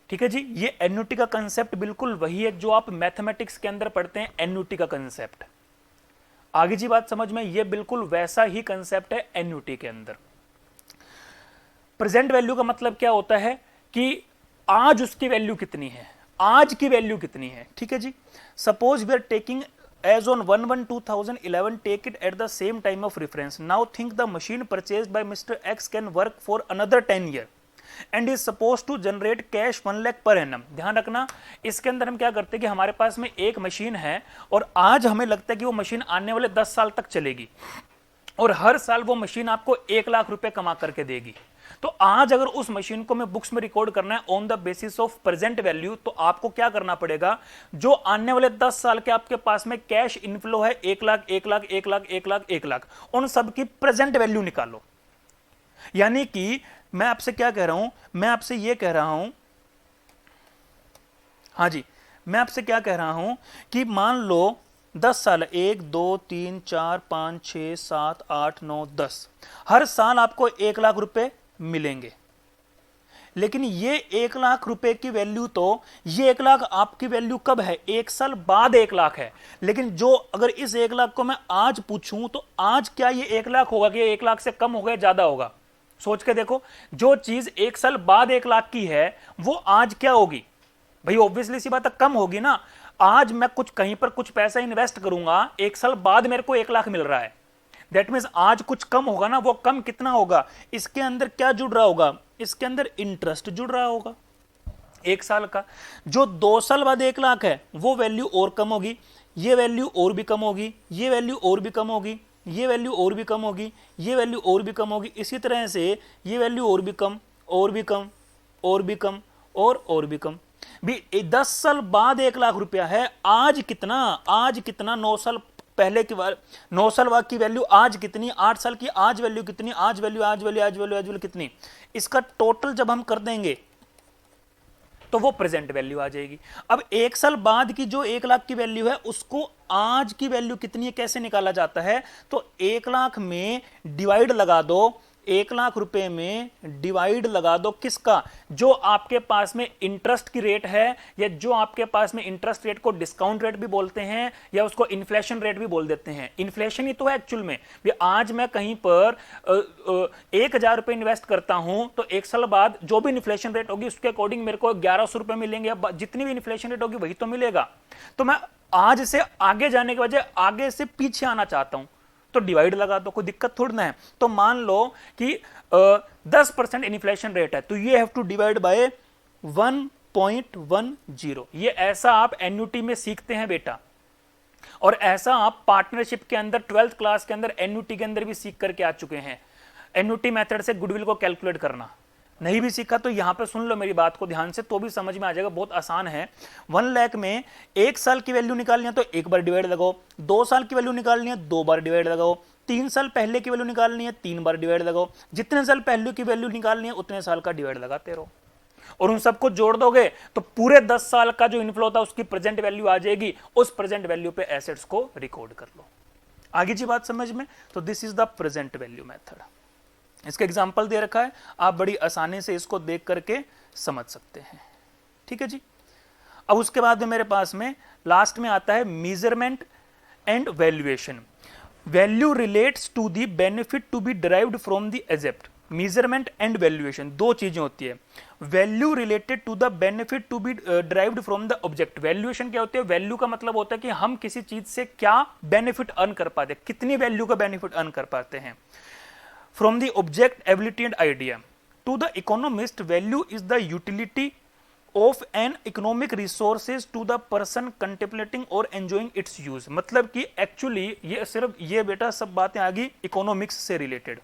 ठीक है जी, ये एन्युटी का कंसेप्ट बिल्कुल वही है जो आप मैथमेटिक्स के अंदर पढ़ते हैं, एन्युटी का कंसेप्ट। आगे जी बात समझ में, ये बिल्कुल वैसा ही कंसेप्ट है एन्युटी के अंदर। प्रेजेंट वैल्यू का मतलब क्या होता है कि आज उसकी वैल्यू कितनी है, आज की वैल्यू कितनी है। ठीक है जी, suppose we are taking as on 1/1/2011, take it at the same time of reference. Now think the machine purchased by Mr. X can work for another 10 years and is supposed to generate cash 1 lakh per annum. ध्यान रखना, इसके अंदर हम क्या करते हैं कि हमारे पास में एक मशीन है और आज हमें लगता है कि वो मशीन आने वाले 10 साल तक चलेगी और हर साल वो मशीन आपको 1 लाख रुपए कमा करके देगी। तो आज अगर उस मशीन को मैं बुक्स में रिकॉर्ड करना है on the basis of present value, तो आपको क्या करना पड़ेगा, जो आने वाले 10 साल के आपके पास में कैश इनफ्लो है 1 लाख 1 लाख 1 लाख 1 लाख 1 लाख, उन सब की प्रेजेंट वैल्यू निकालो। यानी कि मैं आपसे क्या कह रहा हूं, मैं आपसे यह कह रहा हूं, हाँ जी, मैं आपसे क्या कह रहा हूं कि मान लो 10 साल, 1 2 3 4 5 6 7 8 9 10, हर साल आपको 1 लाख रुपए मिलेंगे। लेकिन ये 1 लाख रुपए की वैल्यू, तो ये 1 लाख आपकी वैल्यू कब है, 1 साल बाद 1 लाख है। लेकिन जो अगर इस 1 लाख को मैं आज पूछूं तो आज क्या ये 1 लाख होगा कि 1 लाख से कम होगा या ज्यादा होगा, सोच के देखो, जो चीज 1 साल बाद 1 लाख की है वो आज क्या होगी भाई? ऑब्वियसली सी बात है, कम होगी ना। आज मैं कुछ कहीं पर कुछ पैसा इन्वेस्ट करूंगा, 1 साल बाद मेरे को 1 लाख मिल रहा है, दैट मीन्स आज कुछ कम होगा ना। वो कम कितना होगा? इसके अंदर क्या जुड़ रहा होगा? इसके अंदर इंटरेस्ट जुड़ रहा होगा 1 साल का। जो 2 साल बाद 1 लाख है वो वैल्यू और कम होगी, ये वैल्यू और भी कम होगी, ये वैल्यू और भी कम होगी, ये वैल्यू और भी कम होगी, ये वैल्यू और भी कम होगी। इसी तरह से ये वैल्यू और भी कम, और भी कम, और भी कम, और भी कम। भी 10 साल बाद 1 लाख रुपया है, आज कितना? आज कितना? 9 साल पहले की 9 साल बाद की वैल्यू आज कितनी? 8 साल की आज वैल्यू कितनी? आज वैल्यू, आज वैल्यू, आज वैल्यू, आज वैल्यू कितनी? इसका टोटल जब हम कर देंगे तो वो प्रेजेंट वैल्यू आ जाएगी। अब 1 साल बाद की जो 1 लाख की वैल्यू है उसको आज की वैल्यू कितनी है कैसे निकाला जाता है? तो 1 लाख में डिवाइड लगा दो, 1 लाख रुपए में डिवाइड लगा दो किसका? जो आपके पास में इंटरेस्ट की रेट है, या जो आपके पास में इंटरेस्ट रेट को डिस्काउंट रेट भी बोलते हैं, या उसको इन्फ्लेशन रेट भी बोल देते हैं। इन्फ्लेशन ही तो है एक्चुअल में। आज मैं कहीं पर 1,000 रुपए इन्वेस्ट करता हूं तो 1 साल बाद जो भी इन्फ्लेशन रेट होगी उसके अकॉर्डिंग मेरे को 1,100 रुपए मिलेंगे, या जितनी भी इन्फ्लेशन रेट होगी वही तो मिलेगा। तो मैं आज से आगे जाने के बजाय आगे से पीछे आना चाहता हूं तो डिवाइड लगा दो, कोई दिक्कत थोड़ी ना है। तो मान लो कि 10% इन्फ्लेशन रेट है तो ये हैव टू डिवाइड बाय 1.10। ये ऐसा आप एन्युटी में सीखते हैं बेटा, और ऐसा आप पार्टनरशिप के अंदर 12th क्लास के अंदर एन्युटी के अंदर भी सीख करके आ चुके हैं। एन्युटी मेथड से गुडविल को कैलकुलेट करना नहीं भी सीखा तो यहां पे सुन लो मेरी बात को ध्यान से, तो भी समझ में आ जाएगा, बहुत आसान है। 1 लाख में 1 साल की वैल्यू निकालनी है तो 1 बार डिवाइड लगाओ, 2 साल की वैल्यू निकालनी है 2 बार डिवाइड लगाओ, 3 साल पहले की वैल्यू निकालनी है 3 बार डिवाइड लगाओ, जितने साल पहले की वैल्यू निकालनी है उतने साल का डिवाइड लगाते रहो, और उन सबको जोड़ दोगे तो पूरे 10 साल का जो इनफ्लो था उसकी प्रेजेंट वैल्यू आ जाएगी। उस प्रेजेंट वैल्यू पे एसेट्स को रिकॉर्ड कर लो। आगे जी बात समझ में? तो this is the present value method. इसका एग्जाम्पल दे रखा है, आप बड़ी आसानी से इसको देख करके समझ सकते हैं। ठीक है जी। अब उसके बाद में मेरे पास में लास्ट में आता है measurement and valuation. Value relates to the benefit to be derived from the asset. Measurement and valuation दो चीजें होती है। Value related to the benefit to be derived from the object. Valuation क्या होती है? वैल्यू का मतलब होता है कि हम किसी चीज से क्या बेनिफिट अर्न कर पाते हैं, कितनी वैल्यू का बेनिफिट अर्न कर पाते हैं। From the object, ability and idea. To the economist, value is the utility of an economic resources to the person contemplating or enjoying its use. मतलब कि एक्चुअली ये सिर्फ ये बेटा सब बातें आ गई इकोनॉमिक्स से रिलेटेड,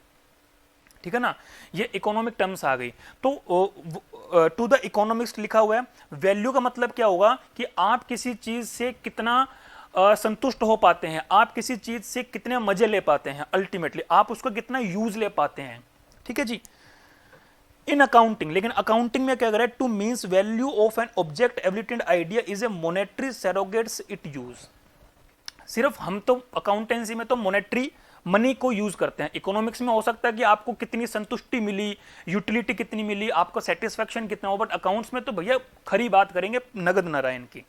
ठीक है ना, ये इकोनॉमिक टर्म्स आ गई। तो टू द इकोनॉमिक्स लिखा हुआ है। वैल्यू का मतलब क्या होगा कि आप किसी चीज से कितना संतुष्ट हो पाते हैं, आप किसी चीज से कितने मजे ले पाते हैं, अल्टीमेटली आप उसको कितना यूज ले पाते हैं। ठीक है जी। इन अकाउंटिंग, लेकिन अकाउंटिंग में क्या कर रहा है? Two means value of an object, ability and idea is a monetary surrogates it use. सिर्फ हम तो अकाउंटेंसी में तो मोनेटरी मनी को यूज करते हैं। इकोनॉमिक्स में हो सकता है कि आपको कितनी संतुष्टि मिली, यूटिलिटी कितनी मिली, आपको सेटिस्फैक्शन कितना हो, बट अकाउंट्स में तो भैया खरी बात करेंगे नगद नारायण की।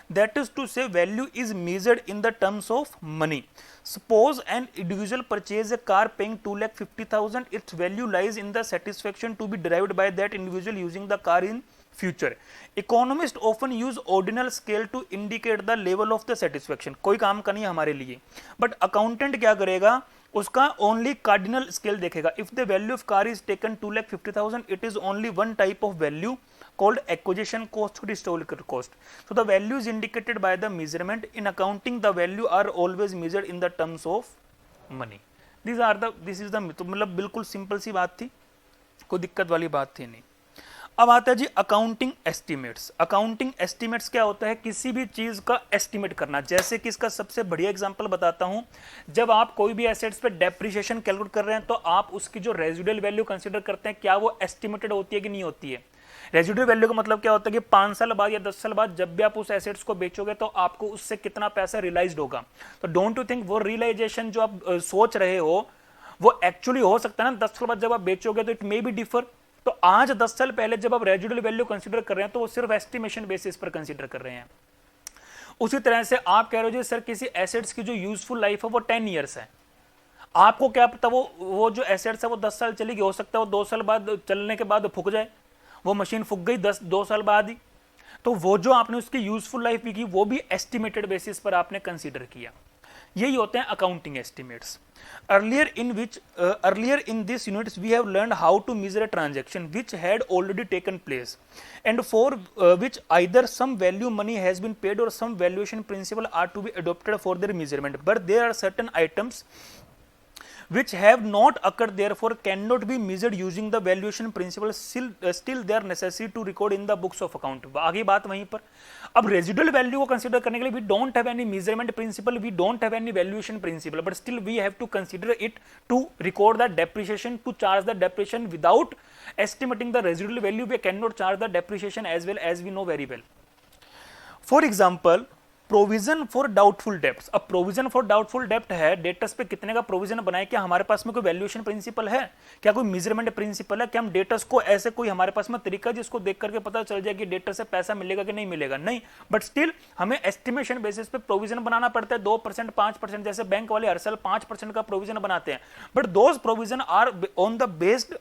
That is to say, value is measured in the terms of money. Suppose an individual purchase a car paying 2,50,000. Its value lies in the satisfaction to be derived by that individual using the car in future. Economists often use ordinal scale to indicate the level of the satisfaction. कोई काम का नहीं हमारे लिए, but accountant क्या करेगा? उसका only cardinal scale देखेगा। If the value of car is taken 2,50,000, it is only one type of value called acquisition cost or historical cost. So the value is indicated by the measurement. In accounting, the value are always measured in the terms of money. This is the तो मतलब बिल्कुल simple सी बात थी, कोई दिक्कत वाली बात थी नहीं। अब आता है जी अकाउंटिंग एस्टिमेट्स। अकाउंटिंग एस्टिमेट्स क्या होता है? किसी भी चीज का एस्टिमेट करना। जैसे कि इसका सबसे बढ़िया एग्जांपल बताता हूं, जब आप कोई भी एसेट्स पे डेप्रिसिएशन कैलकुलेट कर रहे हैं तो आप उसकी जो रेजिडुअल वैल्यू कंसीडर करते हैं, क्या वो एस्टिमेटेड होती है कि नहीं होती है। रेजिडुअल वैल्यू का मतलब क्या होता है कि 5 साल बाद या 10 साल बाद जब भी आप उस एसेट्स को बेचोगे तो आपको उससे कितना पैसा रियलाइज्ड होगा। तो डोंट यू थिंक वो रियलाइजेशन जो आप सोच रहे हो वो एक्चुअली हो सकता है ना 10 साल बाद जब आप बेचोगे, तो इट मे बी डिफर। तो आज 10 साल पहले जब आप रेजिडुअल वैल्यू कंसीडर कर रहे हैं तो वो सिर्फ एस्टिमेशन बेसिस पर कंसीडर कर रहे हैं। उसी तरह से आप कह रहे हो जी सर किसी एसेट्स की जो यूजफुल लाइफ है वो 10 ईयर्स है। आपको क्या पता वो जो एसेट्स है वो 10 साल चलेगी, हो सकता है वो 2 साल बाद चलने के बाद फूक जाए, वो मशीन फूक गई 2 साल बाद ही। तो वो जो आपने उसकी यूजफुल लाइफ भी की वो भी एस्टिमेटेड बेसिस पर आपने कंसीडर किया। यही होते हैं accounting estimates. earlier in this units we have learned how to measure a transaction which had already taken place and for which either some value money has been paid or some valuation principle are to be adopted for their measurement, but there are certain items which have not occurred therefore cannot be measured using the valuation principle, still they are necessary to record in the books of account। आगे बात वहीं पर। अब residual value को consider करने के लिए we don't have any measurement principle, we don't have any valuation principle, but still we have to consider it to record the depreciation, to charge the depreciation without estimating the residual value we cannot charge the depreciation as well as we know very well। For example provision for doubtful डेप्ट। अब provision for doubtful डेप्ट है, debtors पे कितने का provision बनाए, क्या हमारे पास में कोई वैल्यूएशन प्रिंसिपल है, क्या कोई मेजरमेंट प्रिंसिपल है, क्या हम डेटर्स को ऐसे कोई हमारे पास में तरीका जिसको देख करके पता चल जाए कि डेटर से पैसा मिलेगा कि नहीं मिलेगा, नहीं, बट स्टिल हमें एस्टिमेशन बेसिस पे प्रोविजन बनाना पड़ता है। 2%, 5%, जैसे बैंक वाले हर साल 5% का प्रोविजन बनाते हैं, but those provision are on the based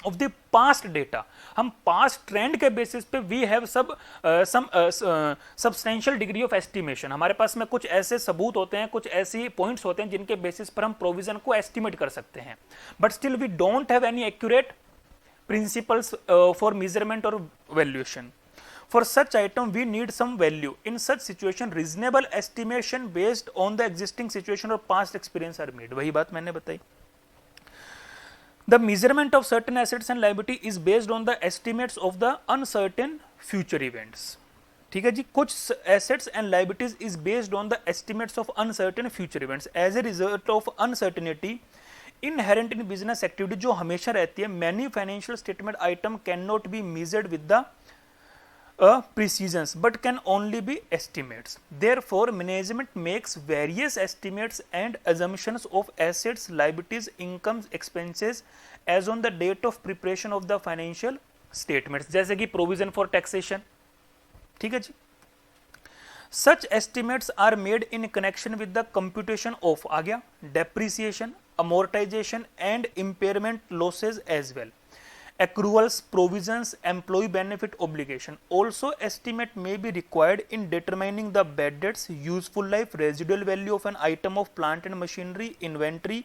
of the past data. हम पास्ट ट्रेंड के बेसिस पे we have substantial degree of estimation. हमारे पास में कुछ ऐसे सबूत होते हैं, कुछ ऐसी पॉइंट्स होते हैं जिनके बेसिस पर हम प्रोविजन को एस्टिमेट कर सकते हैं, but still we don't have any accurate principles for measurement और valuation. For such item we need some value. In such situation reasonable estimation based on the existing situation or past experience are made। वही बात मैंने बताई। The measurement of certain assets and liability is based on the estimates of the uncertain future events। ठीक है जी, कुछ assets and liabilities is based on the estimates of uncertain future events as a result of uncertainty inherent in business activity जो हमेशा रहती है। Many financial statement item cannot be measured with the precisions but can only be estimates। Therefore management makes various estimates and assumptions of assets, liabilities, incomes, expenses as on the date of preparation of the financial statements। जैसे कि provision for taxation, ठीक है जी। Such estimates are made in connection with the computation of आ गया depreciation, amortization and impairment losses as well। Accruals, provisions, employee benefit obligation. Also estimate may be required in determining the bad debts, useful life, residual value of an item of plant and machinery, inventory,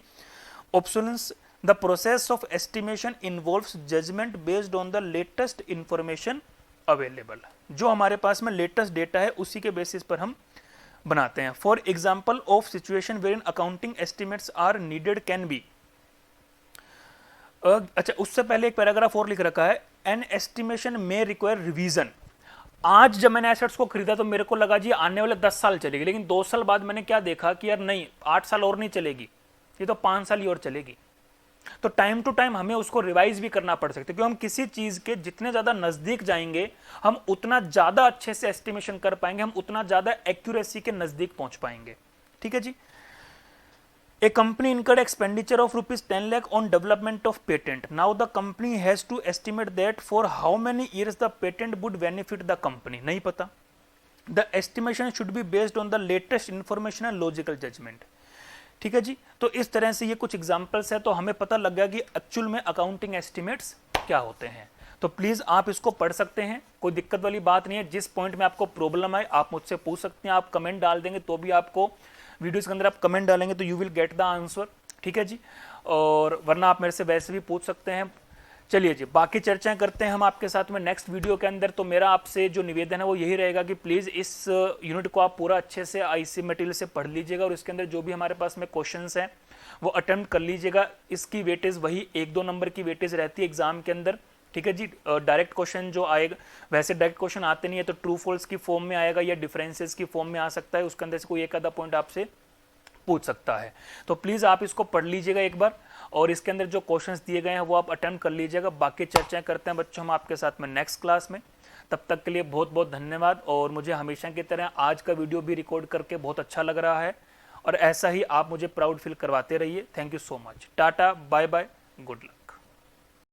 obsolescence। The process of estimation involves judgment based on the latest information available। जो हमारे पास में latest data है उसी के basis पर हम बनाते हैं। For example of situation wherein accounting estimates are needed can be अच्छा, उससे पहले एक पैराग्राफ और लिख रखा है, एन एस्टिमेशन में रिक्वायर रिवीजन। आज जब मैंने एसेट्स को खरीदा तो मेरे को लगा जी आने वाले 10 साल चलेगी, लेकिन 2 साल बाद मैंने क्या देखा कि यार नहीं, 8 साल और नहीं चलेगी, ये तो 5 साल ही और चलेगी। तो टाइम टू टाइम हमें उसको रिवाइज भी करना पड़ सकता है, क्योंकि हम किसी चीज के जितने ज्यादा नजदीक जाएंगे हम उतना ज्यादा अच्छे से एस्टिमेशन कर पाएंगे, हम उतना ज्यादा एक्यूरेसी के नजदीक पहुंच पाएंगे। ठीक है जी। A company incurred expenditure of rupees 10 lakh on development of patent. Now the company has to estimate that for how many years the patent would benefit the company। नहीं पता। The estimation should be based on the latest information and logical judgment। ठीक है जी। तो इस तरह से ये कुछ एग्जाम्पल्स है, तो हमें पता लग गया कि एक्चुअल में अकाउंटिंग एस्टिमेट्स क्या होते हैं। तो प्लीज आप इसको पढ़ सकते हैं, कोई दिक्कत वाली बात नहीं है। जिस पॉइंट में आपको प्रॉब्लम आए आप मुझसे पूछ सकते हैं, आप कमेंट डाल देंगे तो भी आपको, वीडियोस के अंदर आप कमेंट डालेंगे तो you will get the answer. ठीक है जी। और वरना आप मेरे से वैसे भी पूछ सकते हैं। चलिए जी, बाकी चर्चाएं करते हैं हम आपके साथ में नेक्स्ट वीडियो के अंदर। तो मेरा आपसे जो निवेदन है वो यही रहेगा कि प्लीज़ इस यूनिट को आप पूरा अच्छे से आईसी मटेरियल से पढ़ लीजिएगा और इसके अंदर जो भी हमारे पास में क्वेश्चंस हैं वो अटेम्प्ट कर लीजिएगा। इसकी वेटेज वही 1-2 नंबर की वेटेज रहती है एग्जाम के अंदर। ठीक है जी। डायरेक्ट क्वेश्चन जो आएगा, वैसे डायरेक्ट क्वेश्चन आते नहीं है, तो ट्रू फॉल्स की फॉर्म में आएगा या डिफरेंसेस की फॉर्म में आ सकता है, उसके अंदर से कोई एक आधा पॉइंट आपसे पूछ सकता है। तो प्लीज आप इसको पढ़ लीजिएगा एक बार और इसके अंदर जो क्वेश्चंस दिए गए हैं वो आप अटेम्प्ट कर लीजिएगा। बाकी चर्चाएं करते हैं बच्चों हम आपके साथ में नेक्स्ट क्लास में। तब तक के लिए बहुत बहुत धन्यवाद। और मुझे हमेशा की तरह आज का वीडियो भी रिकॉर्ड करके बहुत अच्छा लग रहा है और ऐसा ही आप मुझे प्राउड फील करवाते रहिए। Thank you so much. Tata, bye bye, good luck.